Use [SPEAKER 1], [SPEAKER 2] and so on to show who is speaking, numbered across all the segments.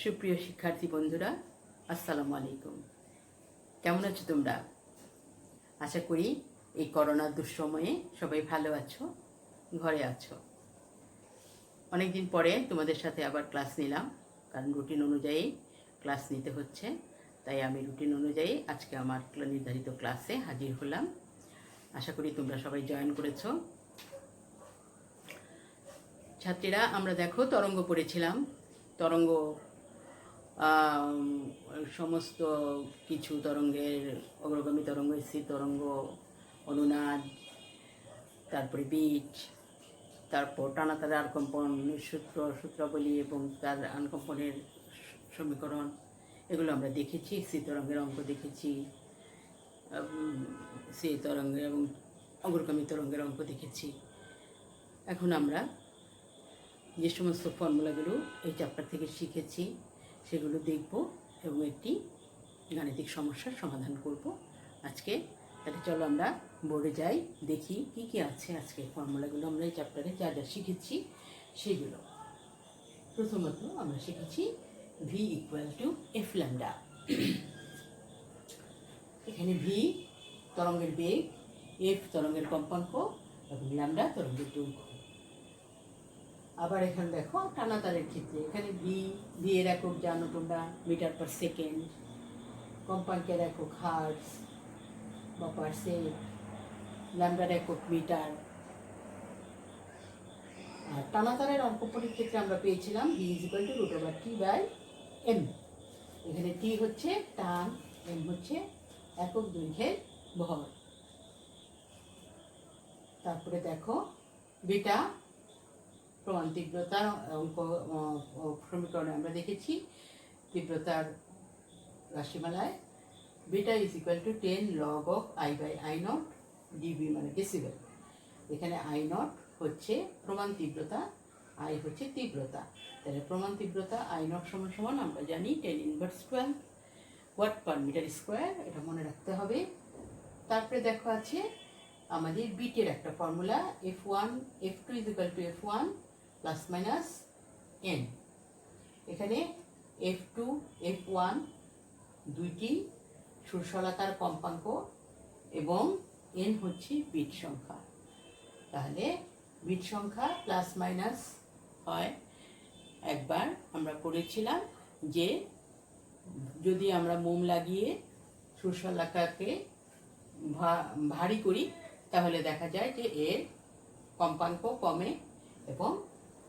[SPEAKER 1] সুপ্রিয় শিক্ষার্থী বন্ধুরা, আসসালামু আলাইকুম। কেমন আছো তোমরা? আশা করি এই করোনার দুঃসময়ে সবাই ভালো আছো, ঘরে আছো। অনেকদিন পরে তোমাদের সাথে আবার ক্লাস নিলাম, কারণ রুটিন অনুযায়ী ক্লাস নিতে হচ্ছে। তাই আমি রুটিন অনুযায়ী আজকে আমার নির্ধারিত ক্লাসে হাজির হলাম। আশা করি তোমরা সবাই জয়েন করেছো। ছাত্রীরা, আমরা দেখো তরঙ্গ পড়েছিলাম। তরঙ্গ সমস্ত কিছু তরঙ্গের অগ্রগামী তরঙ্গ, স্থির তরঙ্গ, অনুনাদ, তারপরে বীজ, তারপর টানাতারে আনকম্পনের সূত্রাবলী এবং তার আনকম্পনের সমীকরণ, এগুলো আমরা দেখেছি। স্থির তরঙ্গের অঙ্ক দেখেছি, স্থির তরঙ্গের এবং অগ্রগামী তরঙ্গের অঙ্ক দেখেছি। এখন আমরা যে সমস্ত ফর্মুলাগুলো এই চ্যাপ্টার থেকে শিখেছি সেগুলো দেখব এবং একটি গাণিতিক সমস্যার সমাধান করব আজকে। তাহলে চলো আমরা বোর্ডে যাই, দেখি কি কি আছে আজকে ফর্মুলাগুলো। আমরা এই চ্যাপ্টারে যা যা শিখেছি সেগুলো। প্রথমত আমরা শিখেছি V equal to F lambda. এখানে ভি তরঙ্গের বেগ, এফ তরঙ্গের কম্পাঙ্ক এবং ল্যামডা তরঙ্গের দৈর্ঘ্য। আবার এখানে দেখো টানাতারের ক্ষেত্রে এখানে ভি এর একক জানো তোমরা মিটার পার সেকেন্ড, কম্পাঙ্কের একক হার্টজ বা পারসেক, ল্যামডার একক মিটার। আর টানাতারের অঙ্কপরির ক্ষেত্রে আমরা পেয়েছিলাম V is equal to root over T by M. এখানে টি হচ্ছে টান, এম হচ্ছে একক দৈর্ঘ্যের ভর। তারপরে দেখো বিটা প্রমাণ তীব্রতার অঙ্ক সমীকরণে আমরা দেখেছি তীব্রতার রাশিমালায় beta is equal to 10 log of I by I naught dB মানে ডেসিবেল। এখানে আই নট হচ্ছে প্রমাণ তীব্রতা, আই হচ্ছে তীব্রতা। তাহলে প্রমাণ তীব্রতা আই নট সমান সমান আমরা জানি 10 inverse 12 watt per metre square, এটা মনে রাখতে হবে। তারপরে দেখো আছে আমাদের বিটের একটা formula F1 F2 is equal two F1 plus minus N. এখানে F2 F1 দুইটি সুষলাকার কম্পাঙ্ক এবং এন হচ্ছে বিট সংখ্যা। তাহলে বিট সংখ্যা প্লাস মাইনাস হয়। একবার আমরা পড়েছিলাম যে যদি আমরা মোম লাগিয়ে সুষলাকারকে ভারী করি তাহলে দেখা যায় যে এর কম্পাঙ্ক কমে এবং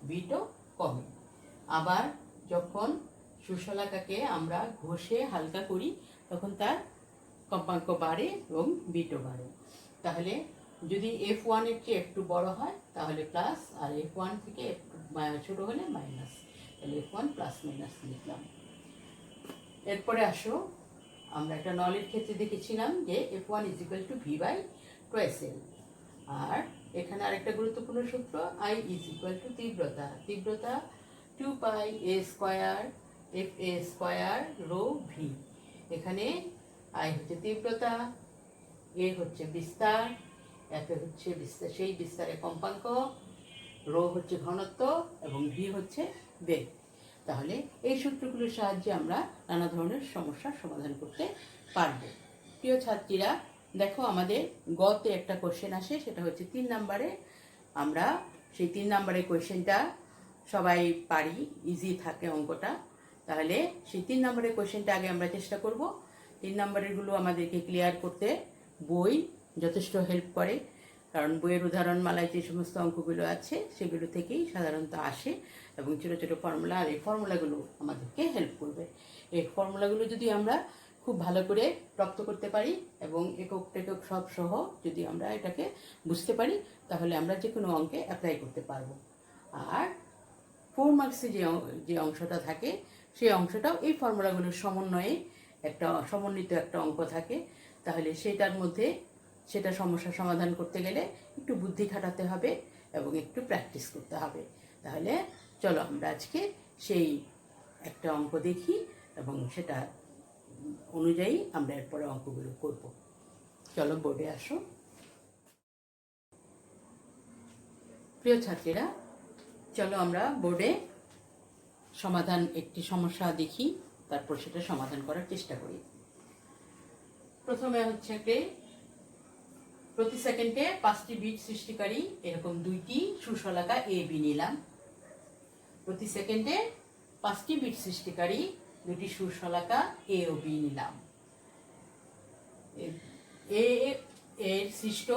[SPEAKER 1] বিটও কমে। আবার যখন সুষলাকাকে আমরা ঘষে হালকা করি তখন তার কম্পাঙ্ক বাড়ে এবং বিটও বাড়ে। তাহলে যদি F1 এর চেয়ে F2 বড় হয় তাহলে প্লাস, আর F1 থেকে F2 ছোট হলে মাইনাস। তাহলে F1 প্লাস মাইনাস লিখলাম। এরপরে আসো আমরা একটা নলের ক্ষেত্রে দেখেছিলাম যে F1 is equal to V by twice L. আর এখানে আরেকটা গুরুত্বপূর্ণ সূত্র I ইজ ইকুয়াল টু তীব্রতা, তীব্রতা 2 pi a square F A square rho V. এখানে I হচ্ছে তীব্রতা, এ হচ্ছে বিস্তার, এফ হচ্ছে বিস্তার সেই বিস্তারের কম্পাঙ্ক, রো হচ্ছে ঘনত্ব এবং ভি হচ্ছে বেগ। তাহলে এই সূত্রগুলোর সাহায্যে আমরা নানা ধরনের সমস্যার সমাধান করতে পারবো। প্রিয় ছাত্রীরা, দেখো আমাদের গতে একটা কোশ্চেন আসে, সেটা হচ্ছে 3 নম্বরে। আমরা সেই 3 নম্বরের কোশ্চেনটা সবাই পারি, ইজি থাকে অঙ্কটা। তাহলে সেই 3 নম্বরের কোশ্চেনটা আগে আমরা চেষ্টা করব। 3 নম্বরেরগুলো আমাদেরকে ক্লিয়ার করতে বই যথেষ্ট হেল্প করে, কারণ বইয়ের উদাহরণমালায় যে সমস্ত অঙ্কগুলো আছে সেগুলো থেকেই সাধারণত আসে এবং ছোটো ছোটো ফর্মুলা, আর এই ফর্মুলাগুলো আমাদেরকে হেল্প করবে। এই ফর্মুলাগুলো যদি আমরা খুব ভালো করে রপ্ত করতে পারি এবং একক টেকক সব সহ যদি আমরা এটাকে বুঝতে পারি তাহলে আমরা যে কোনো অঙ্কে অ্যাপ্লাই করতে পারবো। আর 4 মার্কসে যে অংশটা থাকে সেই অংশটাও এই ফর্মুলাগুলোর সমন্বয়ে একটা সমন্বিত একটা অঙ্ক থাকে। তাহলে সেটার মধ্যে সেটা সমস্যা সমাধান করতে গেলে একটু বুদ্ধি খাটাতে হবে এবং একটু প্র্যাকটিস করতে হবে। তাহলে চলো আমরা আজকে সেই একটা অঙ্ক দেখি এবং সেটা অনুযায়ী আমরা এরপরে অঙ্কগুলো করব। চলো বোর্ডে আসো। প্রিয় ছাত্রীরা, চলো আমরা বোর্ডে সমাধান একটি সমস্যা দেখি, তারপর সেটা সমাধান করার চেষ্টা করি। প্রথমে হচ্ছে প্রতি সেকেন্ডে 5টি বিট সৃষ্টিকারী এরকম 2টি সুশলাকা এ বি নিলাম। প্রতি সেকেন্ডে 5টি বিট সৃষ্টিকারী 2টি সুশলাকা এ ও বি নিলাম। এর সৃষ্ট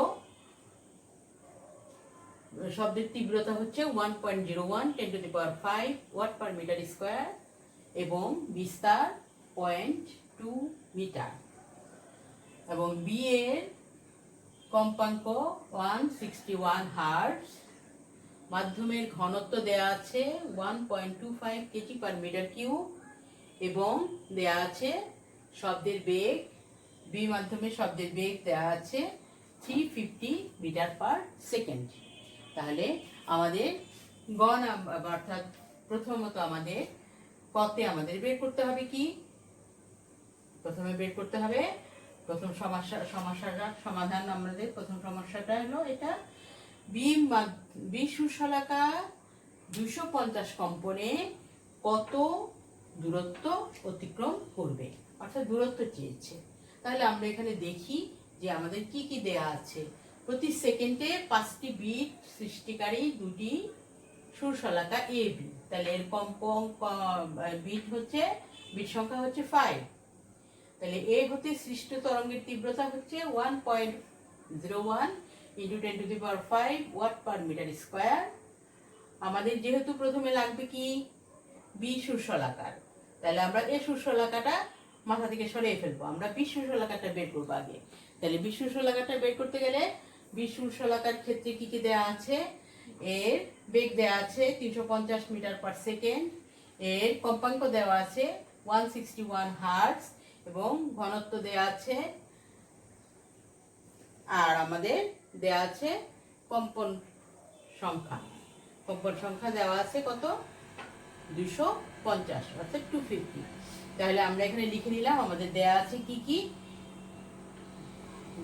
[SPEAKER 1] শব্দের তীব্রতা হচ্ছে 1.01 10⁵ ওয়াট পার মিটার স্কোয়ার এবং বিস্তার 0.2 মিটার, এবং বি এর কম্পাঙ্ক 161 হার্টজ। মাধ্যমের ঘনত্ব দেয়া আছে 1.25 কেজি পার মিটার কিউব এবং দেয়া আছে শব্দের বেগ, বি মাধ্যমের শব্দের বেগ দেয়া আছে 350 মিটার পার সেকেন্ড। তাহলে আমাদের অর্থাৎ প্রথমত আমাদের কতে আমাদের বের করতে হবে কি, প্রথমে বের করতে হবে প্রথম সমস্যাটার সমাধান। আমাদের প্রথম সমস্যাটা হলো এটা, বি সুশলাকা 250 কম্পনে কত দূরত্ব অতিক্রম করবে, অর্থাৎ দূরত্ব চেয়েছে। তাহলে আমরা এখানে দেখি যে আমাদের কি কি দেয়া আছে। প্রতি সেকেন্ডে 5টি বিট সৃষ্টিকারী 2টি সুশলাকা এ বি, তাহলে এর বিট সংখ্যা হচ্ছে 5। তাহলে এ হতে সৃষ্ট তরঙ্গের তীব্রতা হচ্ছে 1.01 × 10⁵ ওয়াট পার মিটার স্কোয়ার। আমাদের যেহেতু প্রথমে লাগবে কি বি সুশলাকার, তাহলে আমরা এ সুশলাকাটা মাথা থেকে সরিয়ে ফেলবো, আমরা বি সুশলাকারটা বের করবো আগে। তাহলে বি সুশলাকারটা বের করতে গেলে বি সুশলাকার ক্ষেত্রে কি কি দেয়া আছে, এর বেগ দেয়া আছে 350 মিটার পার সেকেন্ড, এর কম্পাঙ্ক দেওয়া আছে 161 হার্টজ এবং ঘনত্ব দেয়া আছে, আর আমাদের দেয়া আছে কম্পন সংখ্যা দেওয়া আছে কত 250 অর্থাৎ 250। তাহলে আমরা এখানে লিখে নিলাম আমাদের দেয়া আছে কি কি,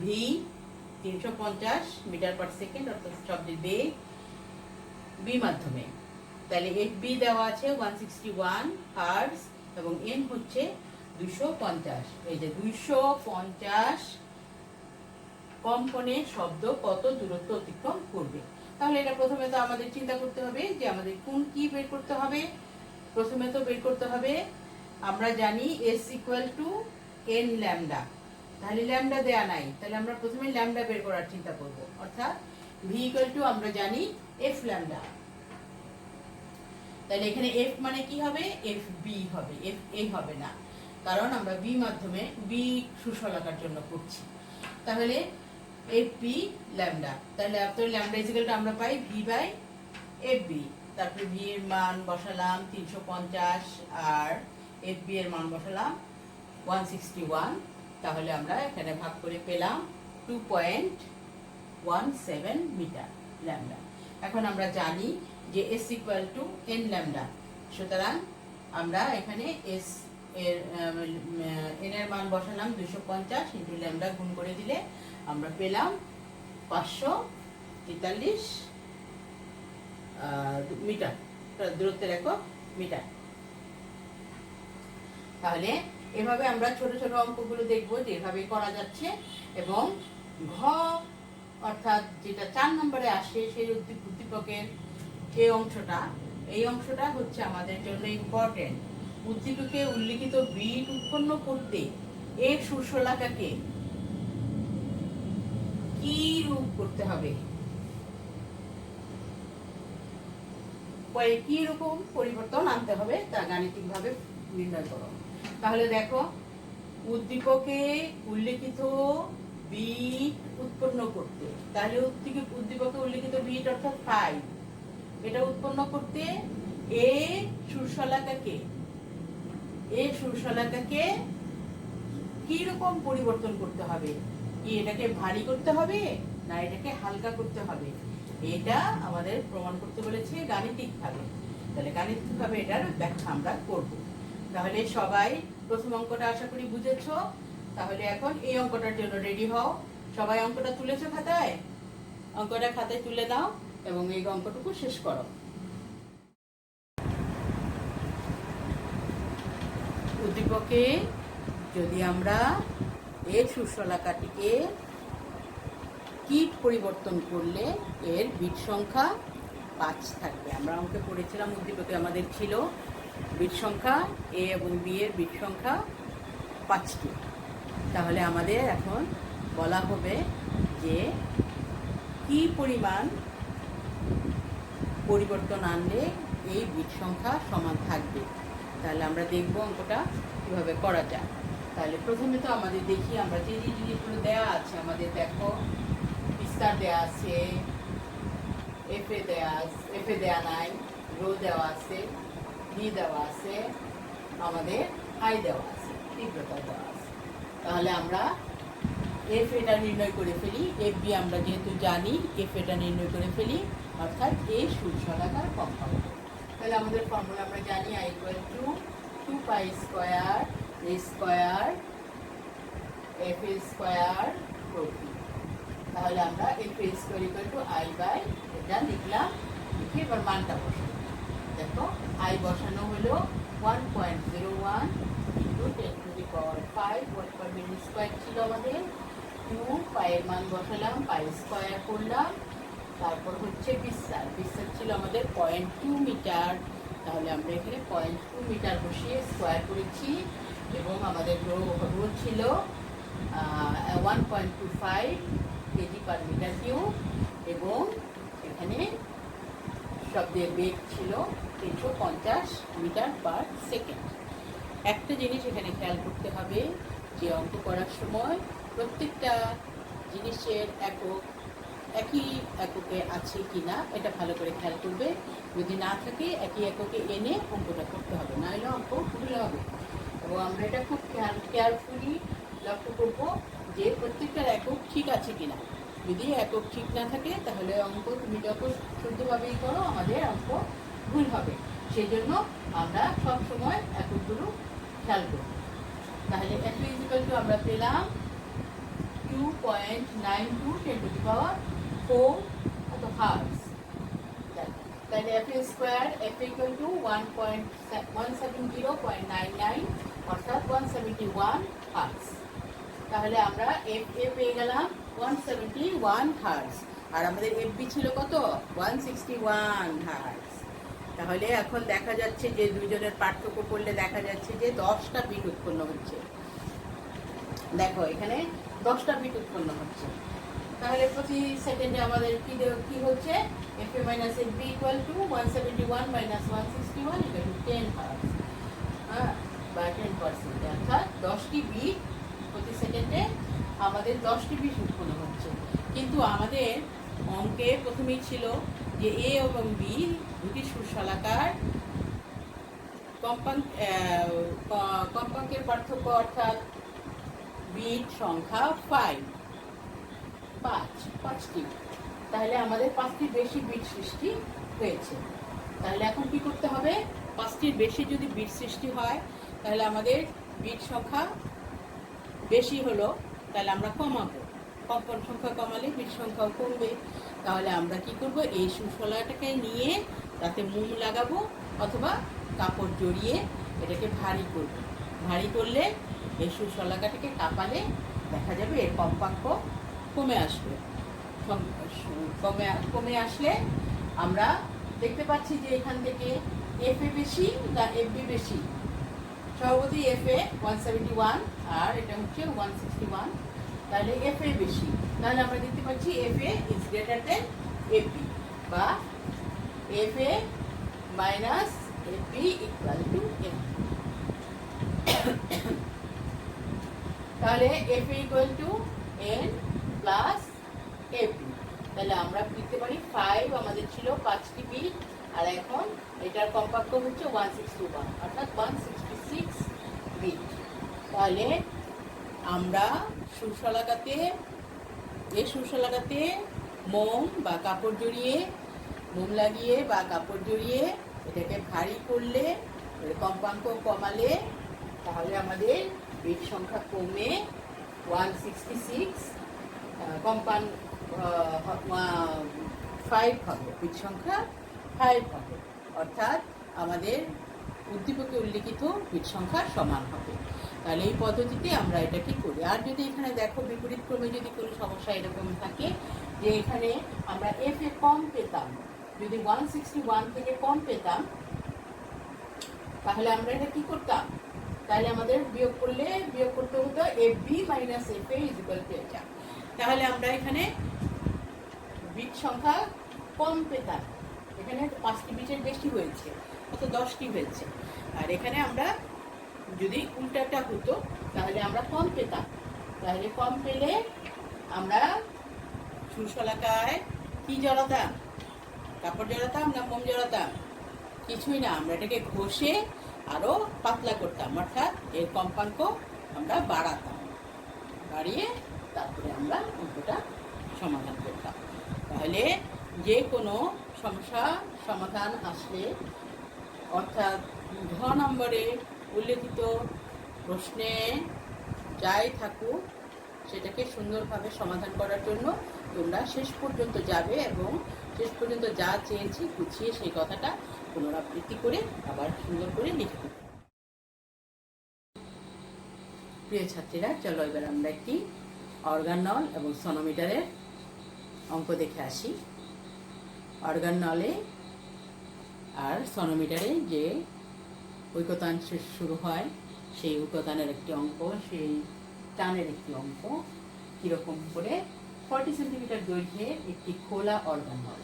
[SPEAKER 1] ভি 350 মিটার পার সেকেন্ড অর্থাৎ শব্দের বেগ বি মাধ্যমে। তাহলে এফ বি দেওয়া আছে 161 হার্টজ এবং এন হচ্ছে 250। এই যে 250 কম্পনে শব্দ কত দূরত্ব অতিক্রম করবে। তাহলে এটা প্রথমে তো আমাদের চিন্তা করতে হবে যে আমাদের কোন কি বের করতে হবে। প্রথমে তো বের করতে হবে, আমরা জানি S equal to N lambda, তাহলে ল্যামডা দেয়া নাই, তাহলে আমরা প্রথমে ল্যামডা বের করার চিন্তা করব, অর্থাৎ ভি ইকুয়াল টু আমরা জানি এফ ল্যামডা। তাহলে এখানে এফ মানে কি হবে, এফ বি হবে, এফ এ হবে না, কারণ আমরা বি মাধ্যমে বি সুশলাকার জন্য করছি। তাহলে এফ বি ল্যামডা, তাহলে ল্যামডা ইকুয়ালটা আমরা পাই ভি বাই এফ বি। তারপরে ভি এর মান বসালাম 350 আর এফ বি এর মান বসালাম 161। তাহলে আমরা এখানে ভাগ করে পেলাম 2.17 মিটার ল্যামডা। এখন আমরা জানি যে S equal to N lambda, সুতরাং আমরা এখানে এস এর এন এর মান বসালাম 250 ইন্টু ল্যামডা গুণ করে দিলে আমরা পেলাম 543 মিটার, দূরত্বের একক মিটার। তাহলে এভাবে আমরা ছোট ছোট অঙ্কগুলো দেখবো যে এভাবে করা যাচ্ছে। এবং ঘ অর্থাৎ যেটা 4 নম্বরে আসে সেই উদ্দীপকের এই অংশটা হচ্ছে আমাদের জন্য ইম্পর্টেন্ট। উদ্দীপকে উল্লিখিত বিট উৎপন্ন করতে এর সুশলাকাকে কি রূপ করতে হবে, কি রকম পরিবর্তন আনতে হবে তা গাণিতিকভাবে নির্ণয় করো। তাহলে দেখো, উদ্দীপকে উল্লিখিত বিট উৎপন্ন করতে, তাহলে উদ্দীপকে উল্লিখিত বিট অর্থাৎ 5, এটা উৎপন্ন করতে এ সুশলাকাকে কি রকম পরিবর্তন করতে হবে, কি এটাকে ভারী করতে হবে না এটাকে হালকা করতে হবে, এটা আমাদের প্রমাণ করতে বলেছে গাণিতিকভাবে। তাহলে গাণিতিকভাবে এটার ব্যাখ্যা আমরা করব। তাহলে সবাই প্রথম অঙ্কটা আশা করি বুঝেছো। তাহলে এখন এই অঙ্কটার জন্য রেডি হও। সবাই অঙ্কটা তুলেছো খাতায়? অঙ্কটা খাতায় তুলে দাও এবং এই অঙ্কটুকু শেষ করো। উদ্দীপকে যদি আমরা এর সুশলাকাটিকে কি পরিবর্তন করলে এর বিট সংখ্যা 5 থাকবে। আমরা অঙ্কে পড়েছিলাম, উদ্দীপকে আমাদের ছিল বিট সংখ্যা এ এবং বি এর বিট সংখ্যা 5টি। তাহলে আমাদের এখন বলা হবে যে কি পরিমাণ পরিবর্তন আনলে এই বিট সংখ্যা সমান থাকবে। তাহলে আমরা দেখব অঙ্কটা কীভাবে করা যায়। তাহলে প্রথমে তো আমাদের দেখি, আমরা যে যে জিনিসগুলো দেওয়া আছে আমাদের, দেখো বিস্তার দেওয়া আছে, এফে দেওয়া নাই, রো দেওয়া আছে, ডি দেওয়া আছে, আমাদের আই দেওয়া আছে, তীব্রতা দেওয়া আছে। তাহলে আমরা এফ এটা নির্ণয় করে ফেলি। এফ বি আমরা যেহেতু জানি, এফ এটা নির্ণয় করে ফেলি, অর্থাৎ এ সুশলাকার কম্পাঙ্ক। তাহলে আমাদের ফর্মুলা আমরা জানি, I equal to 2 pi square A square F A square প্রতি। তাহলে আমরা F A square equal to I by এটা লিখলাম, লিখে এবার মানটা বসাবো। দেখো আই বসানো হলো 1.01 into 10 to the power 5 watt per minute square ছিল আমাদের। 2 পায়ের মান বসালাম, পাই স্কোয়ার করলাম, তারপর হচ্ছে বিস্তার ছিল আমাদের 0.2 মিটার। তাহলে আমরা এখানে 0.2 মিটার বসিয়ে স্কোয়ার করেছি, এবং আমাদের রো ছিল 1.25 কেজি পার মিটার কিউব, এবং এখানে শব্দের বেগ ছিল 350 মিটার পার সেকেন্ড। একটা জিনিস এখানে খেয়াল করতে হবে যে অঙ্ক করার সময় প্রত্যেকটা জিনিসের একক একই এককে আছে কি না এটা ভালো করে খেয়াল করবে। যদি না থাকে একই এককে এনে অঙ্কটা করতে হবে, নাহলে অঙ্ক ভুল হবে। এবং আমরা এটা খুব কেয়ারফুলি লক্ষ্য করবো যে প্রত্যেকটার একক ঠিক আছে কিনা। যদি একক ঠিক না থাকে তাহলে অঙ্ক তুমি যত শুদ্ধভাবেই করো আমাদের অঙ্ক ভুল হবে। সেই জন্য আমরা সব সময় এককগুলো খেয়াল করব। তাহলে এফ ইকুয়াল টু আমরা পেলাম 2.92 10 টু দি পাওয়ার 4 অত হার্টজ। তাহলে F square F equal to 170.99 অর্থাৎ 171 হার্টজ। তাহলে আমরা এফ এ পেয়ে গেলাম 171 হার্টজ, আর আমাদের এফ বি ছিল কত? 161 হার্টজ। তাহলে এখন দেখা যাচ্ছে যে দুইজনের পার্থক্য করলে দেখা যাচ্ছে যে 10টা বিট উৎপন্ন হচ্ছে। দেখো এখানে 10টা বিট উৎপন্ন হচ্ছে। তাহলে প্রতি সেকেন্ডে আমাদের কি হচ্ছে? F A minus F B equal to 171 minus 161 equal to 10 hertz, হ্যাঁ, বা 10%, অর্থাৎ 10টি বিট প্রতি সেকেন্ডে আমাদের 10টি বিট উৎপন্ন হচ্ছে। কিন্তু আমাদের অঙ্কে প্রথমেই ছিল যে এ এবং বি দুটি সুশলাকার কম্পাঙ্কের পার্থক্য, অর্থাৎ বিট সংখ্যা 5টি। তাহলে আমাদের 5টির বেশি বিট সৃষ্টি হয়েছে। তাহলে এখন কি করতে হবে? 5টির বেশি যদি বিট সৃষ্টি হয় তাহলে আমাদের বিট সংখ্যা বেশি হলো, তাহলে আমরা কমাবো। কম্পন সংখ্যা কমালে বিট সংখ্যাও কমবে। তাহলে আমরা কি করব? এই সুশলাটাকে নিয়ে তাতে মোম লাগাবো, অথবা কাপড় জড়িয়ে এটাকে ভারী করব। ভারী করলে এই সুশলাটাকে কাঁপালে দেখা যাবে এর কম্পাঙ্ক কমে আসবে। কমে আসলে আমরা দেখতে পাচ্ছি যে এখান থেকে এফ এ বেশি না এফ বি বেশি। সর্বপ্রতি এফ এ 171 আর এটা হচ্ছে 161, তাহলে এফ এ বেশি। তাহলে আমরা দেখতে পাচ্ছি F A is greater than F B, বা F A minus F B equal to F. তাহলে F A equal to N plus F B. তাহলে আমরা লিখতে পারি 5 আমাদের ছিল 5টি বিট, আর এখন এটার কম্পাঙ্ক হচ্ছে 161, অর্থাৎ 166 বিট। তাহলে আমরা সুশলাকাতে মোম বা কাপড় জড়িয়ে, মোম লাগিয়ে বা কাপড় জড়িয়ে এটাকে ভারী করলে, কম্পাঙ্ক কমালে, তাহলে আমাদের বিট সংখ্যা কমে 166 কম্পাঙ্ক 5 হবে, বিট সংখ্যা 5 হবে। অর্থাৎ আমাদের উদ্দীপকে উল্লিখিত বিট সংখ্যার সমান হবে। তাহলে এই পদ্ধতিতে আমরা এটাকে করি। আর যদি এখানে দেখো বিপরীত ক্রমে যদি কোনো সমস্যা এরকম থাকে যে এখানে আমরা এফ এ কম পেতাম, যদি 161 থেকে কম পেতাম, তাহলে আমরা এটা কি করতাম? তাহলে আমাদের বিয়োগ করতে হতো F B minus F A equal to এটা। তাহলে আমরা এখানে বিট সংখ্যা কম পেতাম, এখানে 5টি বিটের বেশি হয়েছে, অত 10টি হয়েছে। আর এখানে আমরা যদি উল্টাটা হতো তাহলে আমরা কম পেতাম। তাহলে কম পেলে আমরা সুশলাকায় কি জড়াতাম? কাপড় জড়াতাম না মোম জড়াতাম? কিছুই না, আমরা এটাকে ঘষে আরো পাতলা করতাম, অর্থাৎ এর কম্পাঙ্ক আমরা বাড়িয়ে তারপরে আমরা অঙ্কটা সমাধান করতাম। তাহলে যে কোনো সমস্যা সমাধান আসলে, অর্থাৎ ঘ নম্বরে উল্লেখিত প্রশ্নে যাই থাকুক সেটাকে সুন্দরভাবে সমাধান করার জন্য তোমরা শেষ পর্যন্ত যাবে এবং শেষ পর্যন্ত যা চেয়েছি গুছিয়ে সেই কথাটা পুনরাবৃত্তি করে আবার সুন্দর করে লিখবে। প্রিয় ছাত্রীরা, চলো এবার আমরা একটি অর্গান নল এবং সনোমিটারের অঙ্ক দেখে আসি। অর্গান নলে আর সনোমিটারে যে ঐকতান শুরু হয় সেই ঐকতানের একটি অঙ্ক, সেই টানের একটি অঙ্ক। কীরকম করে? 40 সেন্টিমিটার দৈর্ঘ্যের একটি খোলা অর্গান নল,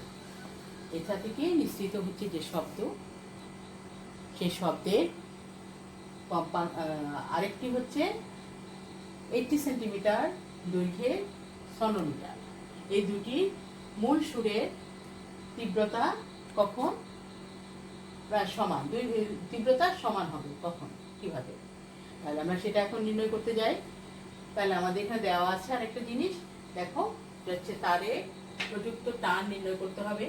[SPEAKER 1] এটা থেকে নিঃসৃত হচ্ছে যে শব্দ, সেই শব্দের আরেকটি হচ্ছে 80 সেন্টিমিটার দৈর্ঘ্যের সনোমিটার। এই দুটি মূল সুরের তীব্রতা কখন প্রায় সমান, তীব্রতা সমান হবে কখন, কিভাবে? তাহলে আমরা সেটা এখন নির্ণয় করতে যাই। তাহলে আমাদের এখানে দেওয়া আছে আরেকটা জিনিস, দেখো, হচ্ছে তারে প্রযুক্ত টান নির্ণয় করতে হবে।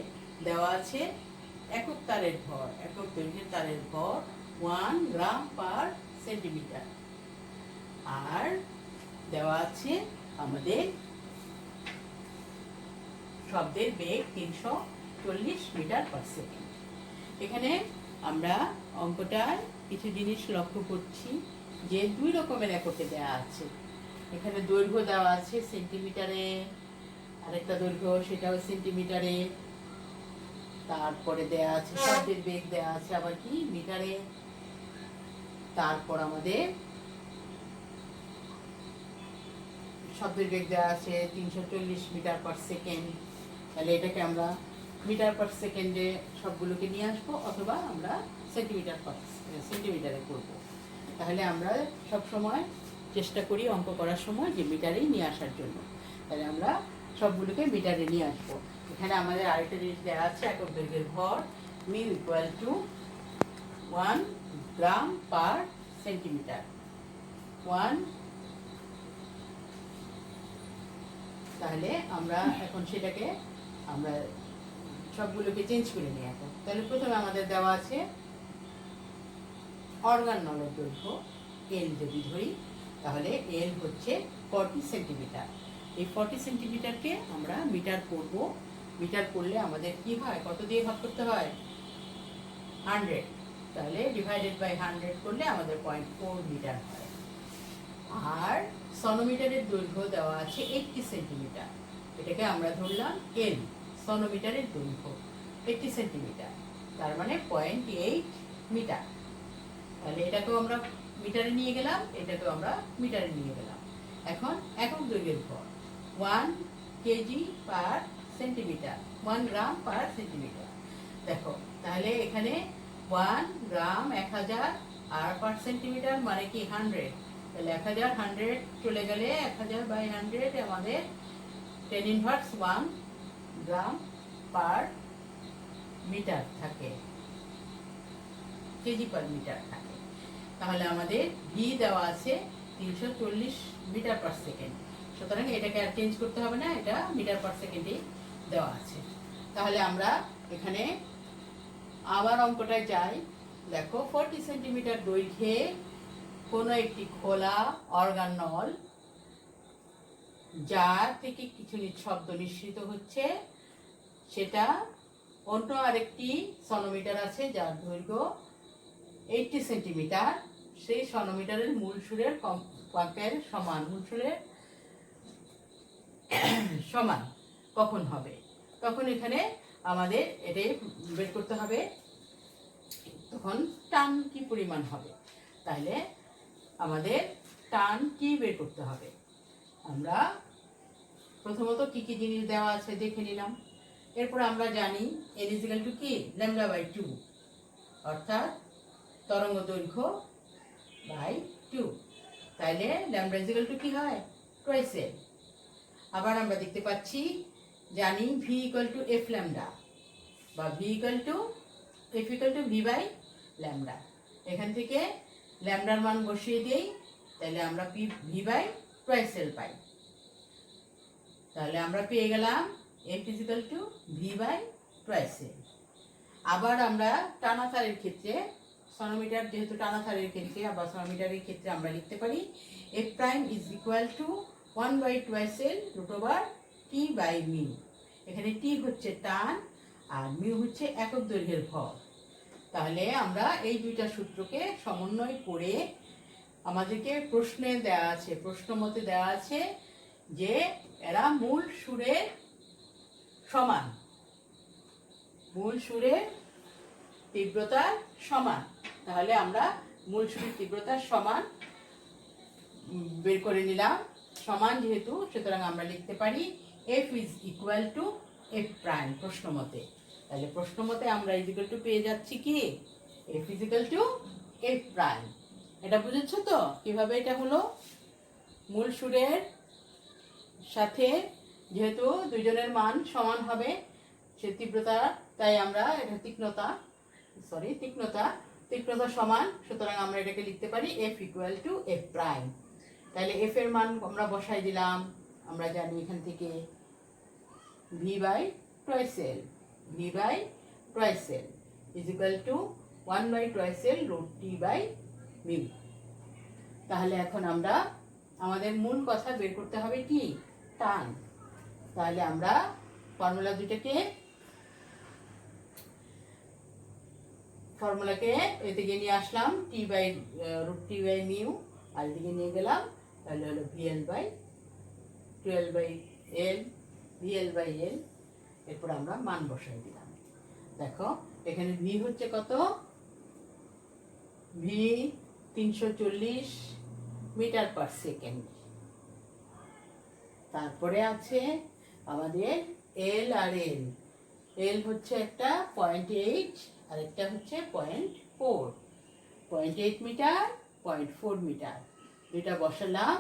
[SPEAKER 1] দেওয়া আছে একক তারের ভর, একক দৈর্ঘ্যের তারের ভর 1 গ্রাম পার সেন্টিমিটার, আর দেওয়া আছে আমাদের শব্দের বেগ 340 মিটার পার সেকেন্ড। এখানে আমরা অঙ্কটায় কিছু জিনিস লক্ষ্য করছি যে 2 রকমের এককে দেওয়া আছে। এখানে দৈর্ঘ্য দেওয়া আছে সেন্টিমিটারে, আরেকটা দৈর্ঘ্য সেটাও সেন্টিমিটারে, তারপরে দেওয়া আছে শব্দের বেগ দেওয়া আছে আবার কি মিটারে, তারপর আমাদের শব্দের বেগ দেওয়া আছে 340 মিটার পার সেকেন্ড। তাহলে এটাকে আমরা মিটার পার সেকেন্ডে সবগুলোকে নিয়ে আসবো, অথবা আমরা সেন্টিমিটারে করব। তাহলে আমরা সব সময় চেষ্টা করি অঙ্ক করার সময় যে মিটারেই নিয়ে আসার জন্য। তাহলে আমরা সবগুলোকে মিটারে নিয়ে আসবো। এখানে আমাদের আরেকটা জিনিস দেওয়া আছে, একক দৈর্ঘ্যের ভর mu equal to 1 gram per centimetre. 1, তাহলে আমরা এখন সেটাকে আমরা সবগুলোকে চেঞ্জ করে নিয়ে আসবো। তাহলে প্রথমে আমাদের দেওয়া আছে অর্গান নলের দৈর্ঘ্য এল যদি ধরি, তাহলে এল হচ্ছে 40 সেন্টিমিটার। এই 40 সেন্টিমিটারকে আমরা মিটার করব। মিটার করলে আমাদের কি হয়, কত দিয়ে ভাগ করতে হয়? 100। তাহলে ডিভাইডেড বাই 100 করলে আমাদের 0.4 মিটার হয়। আর সনোমিটারের দৈর্ঘ্য দেওয়া আছে 80 সেন্টিমিটার, এটাকে আমরা ধরলাম এল। সনোমিটারের দৈর্ঘ্য 80 সেন্টিমিটার, তার মানে 0.8 মিটার। তাহলে এটাকেও আমরা মিটারে নিয়ে গেলাম, এটাকেও আমরা মিটারে নিয়ে গেলাম। এখন একক দৈর্ঘ্যের ভর 1 কেজি পার সেন্টিমিটার, 1 গ্রাম পার সেন্টিমিটার। দেখো, তাহলে এখানে 1 গ্রাম 1000 আর পার সেন্টিমিটার মানে কি 100। তাহলে 1000 100 চলে গেলে 1000 বাই 100 আমাদের 10 ইনভার্স 1 গ্রাম পার মিটার থাকে, কেজি পার মিটার থাকে। তাহলে আমাদের ভি দেওয়া আছে 340 মিটার পার সেকেন্ড, সুতরাং এটাকে আর চেঞ্জ করতে হবে না, এটা মিটার পার সেকেন্ডে দেওয়া আছে। তাহলে আমরা এখানে আবার অঙ্কটায় যাই। দেখো, 40 সেন্টিমিটার দৈর্ঘ্যে কোনো একটি খোলা অর্গান নল, যার থেকে কিছু শব্দ নিঃসৃত হচ্ছে, সেটা অন্য আরেকটি সনোমিটার আছে যার দৈর্ঘ্য 80 সেন্টিমিটার সেই সনোমিটারের মূল সুরের কম্পাঙ্কের সমান, মূল সুরের সমান কখন হবে? তখন এখানে আমাদের এটাই বের করতে হবে, তখন টান কি পরিমাণ হবে। তাহলে আমাদের টান কি বের করতে হবে। আমরা প্রথমত কি কি জিনিস দেওয়া আছে দেখে নিলাম। এরপর আমরা জানি n ইজিক্যাল টু কি λ/2, অর্থাৎ তরঙ্গ দৈর্ঘ্য বাই 2। তাইলে λ ইজিক্যাল টু কি হয়? Twice l। আবার আমরা দেখতে পাচ্ছি, জানি v equal to f lambda বা v equal to v by lambda. এখান থেকে ল্যামডার মান বসিয়ে দিই, তাহলে আমরা v বাই টুয়াইস l পাই। তাহলে আমরা পেয়ে গেলাম f equal to v by twice l। আবার আমরা টানাতারের ক্ষেত্রে, সনোমিটার যেহেতু টানাতারের ক্ষেত্রে আবার সনোমিটারের ক্ষেত্রে আমরা লিখতে পারি f prime is equal to 1 by twice l root over t by mu. এখানে t হচ্ছে টান আর মিউ হচ্ছে একক দৈর্ঘ্যের ভর। তাহলে আমরা এই দুইটা সূত্রকে সমন্বয় করে আমাদেরকে প্রশ্নে দেওয়া আছে, প্রশ্ন মতে দেওয়া আছে যে এরা মূল সুরের সমান, মূল সুরের তীব্রতার সমান। তাহলে আমরা মূল সুরের তীব্রতার সমান বের করে নিলাম। সমান যেহেতু, সুতরাং আমরা লিখতে পারি f is equal to f prime প্রশ্ন মতে। তাহলে প্রশ্ন মতে আমরা ইজিক্যাল টু পেয়ে যাচ্ছি কি f equal to f prime. এটা বুঝেছো তো কিভাবে এটা হলো? মূল সুরের সাথে যেহেতু দুইজনের মান সমান হবে সে তীব্রতা, তাই আমরা এটা তীক্ষ্ণতা সমান, সুতরাং আমরা এটাকে লিখতে পারি f equal to f prime. তাহলে f এর মান আমরা বসাই দিলাম। আমরা জানি এখান থেকে v by twice l, v by twice l is equal to 1 by twice l root t by mu. তাহলে এখন আমরা আমাদের মূল কথা বের করতে হবে কি টান। তাহলে আমরা ফর্মুলা ফর্মুলাকে এদিকে নিয়ে আসলাম, t by root t by mu, আর এদিকে নিয়ে গেলাম, তাহলে হলো vl by 12 by l, vl by l। এরপর আমরা মান বসাই দিলাম। দেখো এখানে v হচ্ছে কত? v 340 metre per second. তারপরে আছে আমাদের l আর l। l হচ্ছে একটা 0.8 আর একটা হচ্ছে 0.4, 0.8 মিটার, 0.4 মিটার। দুইটা বসালাম,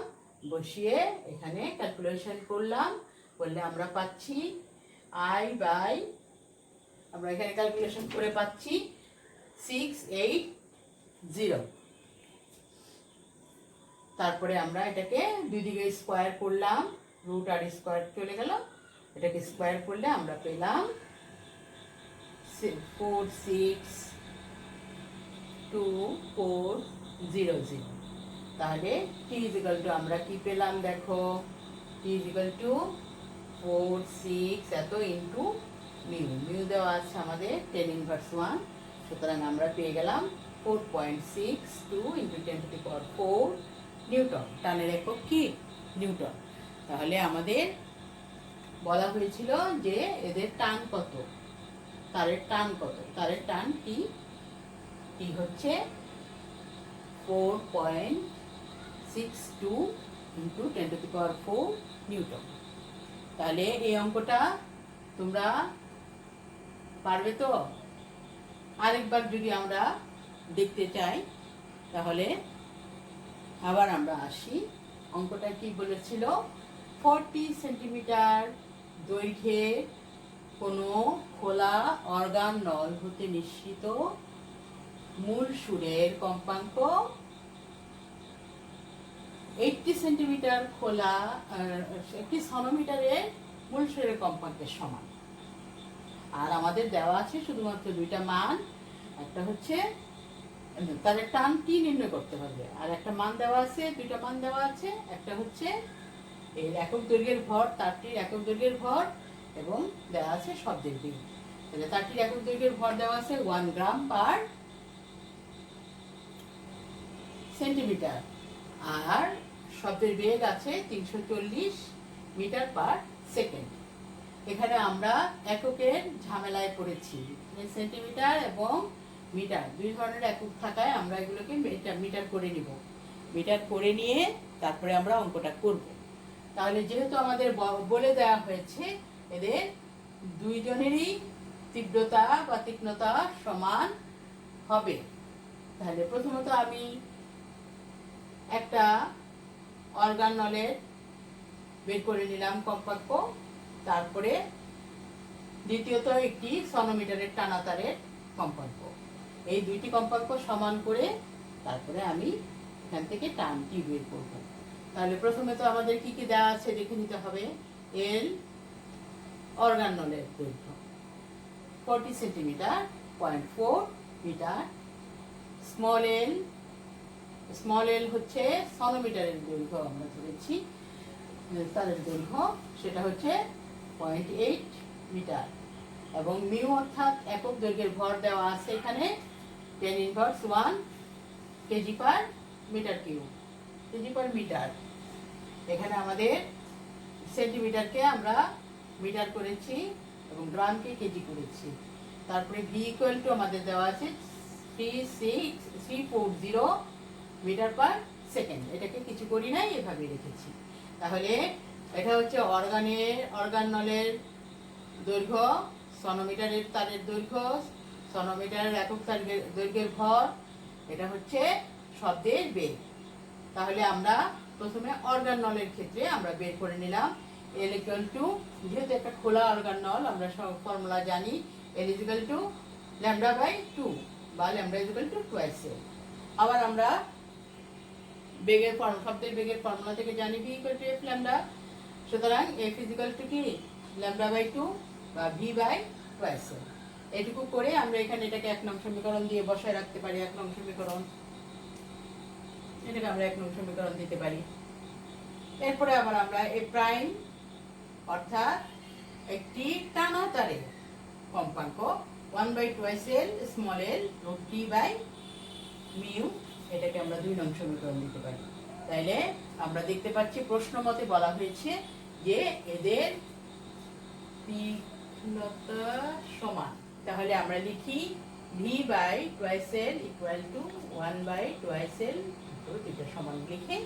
[SPEAKER 1] বসিয়ে এখানে ক্যালকুলেশন করলাম, করলে আমরা পাচ্ছি i বাই, আমরা এখানে ক্যালকুলেশন করে পাচ্ছি 680। তারপরে আমরা এটাকে দুই দিকে স্কোয়ার করলাম, রুট আর স্কোয়ার চলে গেল, এটাকে স্কোয়ার করলে আমরা পেলাম 462,400। তাহলে t ইজিক্যাল টু আমরা কি পেলাম দেখো, t ইজিক্যাল টু 46 এত ইন্টু মিউ, মিউ দেওয়া আছে আমাদের 10⁻⁴, সুতরাং আমরা পেয়ে গেলাম 4.62 ইন্টু 10⁴ নিউটন। টানের একক কি নিউটন। তাহলে আমাদের বলা হয়েছিল যে এদের টান কত, তারের টান কত। তারের টান টি হচ্ছে 4.62 ইন্টু 10⁴ নিউটন। তাহলে এই অঙ্কটা তোমরা পারবে তো? আরেকবার যদি আমরা দেখতে চাই তাহলে আবার আমরা আসি। অঙ্কটা কি বলেছিল? 40 সেন্টিমিটার দৈর্ঘ্যের কোনো খোলা অর্গান নল হতে নিঃসৃত মূল সুরের কম্পাঙ্ক 80 সেন্টিমিটার খোলা একটি সনোমিটারের মূল সুরের কম্পাঙ্কের সমান। আর আমাদের দেওয়া আছে শুধুমাত্র দুইটা মান, একটা হচ্ছে তার টান টি নির্ণয় করতে হবে, আর একটা মান দেওয়া আছে, দুইটা মান দেওয়া আছে, একটা হচ্ছে এর একক দৈর্ঘ্যের ভর, তারটির একক দৈর্ঘ্যের ভর, এবং দেওয়া আছে শব্দের বেগ। তাহলে তারটির একক দৈর্ঘ্যের ভর দেওয়া আছে 1 গ্রাম পার সেন্টিমিটার, আর শব্দের বেগ আছে 340 মিটার পার সেকেন্ড। এখানে আমরা এককের ঝামেলায় পড়েছি, সেন্টিমিটার এবং মিটার দুই ধরনের একক থাকায় আমরা এগুলোকে মিটার করে নিব। মিটার করে নিয়ে তারপরে আমরা অঙ্কটা করব। তাহলে যেহেতু আমাদের বলে দেওয়া হয়েছে এদের দুইজনেরই তীব্রতা বা তীক্ষ্ণতা সমান হবে, তাহলে প্রথমত আমি একটা অর্গান নলের বের করে নিলাম কম্পাঙ্ক, তারপরে দ্বিতীয়ত একটি সনোমিটারের টানা তারের কম্পাঙ্ক। এই দুইটি কম্পাঙ্ক সমান করে তারপরে আমি এখান থেকে টানটি বের করব। তাহলে প্রথমে তো আমাদের কি কি দেওয়া আছে দেখে নিতে হবে। এল অর্গান নলের দৈর্ঘ্য 40 সেন্টিমিটার, 0.4 মিটার। স্মল এল হচ্ছে সনোমিটারের দৈর্ঘ্য, আমরা ধরেছি তারের দৈর্ঘ্য, সেটা হচ্ছে 0.8 মিটার। এবং মিউ অর্থাৎ একক দৈর্ঘ্যের ভর দেওয়া আছে এখানে 10⁻1 KG per metre cube, KG per metre. এখানে আমাদের সেন্টিমিটারকে আমরা মিটার করেছি এবং গ্রামকে কেজি করেছি। তারপরে ভি ইকুয়াল টু আমাদের দেওয়া আছে 340 মিটার পার সেকেন্ড। এটাকে কিছু করি নাই, এভাবে রেখেছি। তাহলে এটা হচ্ছে অর্গান নলের দৈর্ঘ্য, সনোমিটারের তারের দৈর্ঘ্য, সনোমিটারের একক তারের দৈর্ঘ্যের ভর, এটা হচ্ছে শব্দের বেগ। তাহলে আমরা প্রথমে অর্গান নলের ক্ষেত্রে আমরা বের করে নিলাম এল ইকুয়াল টু, যেহেতু একটা খোলা অর্গান নল আমরা সব ফর্মুলা জানি, এল ইকুয়াল টু λ/2 বা λ ইকুয়াল টু টুয়াইস এল। আবার আমরা বেগের শব্দের বেগের ফর্মুলা থেকে জানি V equal to F lambda, সুতরাং এফ ইজ ইকুয়াল টু কি λ/2 বা ভি বাই টুয়াইস এল। এটুকু করে আমরা এখানে এটাকে 1 নং সমীকরণ দিয়ে বসায় রাখতে পারি। 1 নং সমীকরণ, এটাকে আমরা 1 নং সমীকরণ দিতে পারি। এরপরে আবার আমরা এ প্রাইম অর্থাৎ একটি টানা তারের কম্পাঙ্ক 1/2 L small L root T by mu, এটাকে আমরা 2 নং সমীকরণ দিতে পারি। তাইলে আমরা দেখতে পাচ্ছি প্রশ্ন মতে বলা হয়েছে যে এদের তীক্ষ্ণতা সমান। তাহলে আমরা লিখি V by twice L equal to 1/2 L, এটা সমান লিখে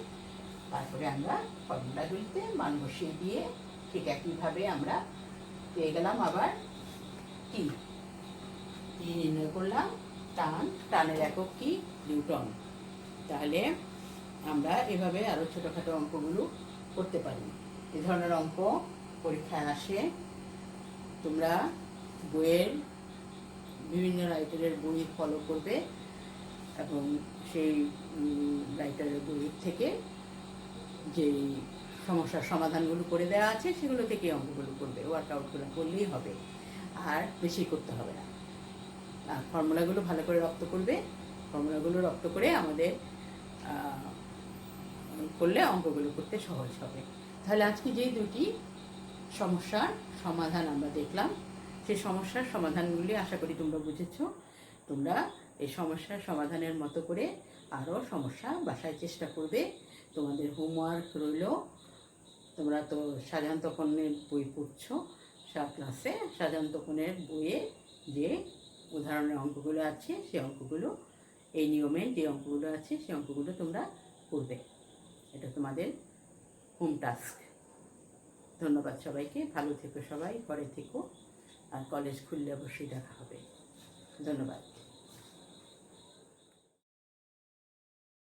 [SPEAKER 1] তারপরে আমরা ফর্মুলাগুলিতে মান বসিয়ে দিয়ে ঠিক একইভাবে আমরা পেয়ে গেলাম আবার টি নির্ণয় করলাম। টানের একক কি নিউটন। তাহলে আমরা এভাবে আরো ছোটখাটো অঙ্কগুলো করতে পারি। এ ধরনের অঙ্ক পরীক্ষায় আসে। তোমরা বইয়ের বিভিন্ন রাইটারের বই ফলো করবে এবং সেই রাইটারের বই থেকে যে সমস্যার সমাধানগুলো করে দেওয়া আছে সেগুলো থেকে অঙ্কগুলো করবে, ওয়ার্কআউটগুলো করলেই হবে, আর বেশি করতে হবে না। আর ফর্মুলাগুলো ভালো করে রপ্ত করবে। ফর্মুলাগুলো রপ্ত করে আমাদের করলে অঙ্কগুলো করতে সহজ হবে। তাহলে আজকে যে দুটি সমস্যার সমাধান আমরা দেখলাম, সেই সমস্যার সমাধানগুলি আশা করি তোমরা বুঝেছো। তোমরা এই সমস্যার সমাধানের মতো করে আরও সমস্যা বাসায় চেষ্টা করবে। তোমাদের হোমওয়ার্ক রইল। তোমরা তো সাধারণ তপনের বই পড়ছো ক্লাসে, সাধারণ তপনের বইয়ে যে উদাহরণের অঙ্কগুলো আছে সেই অঙ্কগুলো, এই নিয়মে যে অঙ্কগুলো আছে সেই অঙ্কগুলো তোমরা করবে। এটা তোমাদের হোম টাস্ক। ধন্যবাদ সবাইকে। ভালো থেকো সবাই, ঘরে থেকো, আর কলেজ খুললে অবশ্যই দেখা হবে। ধন্যবাদ।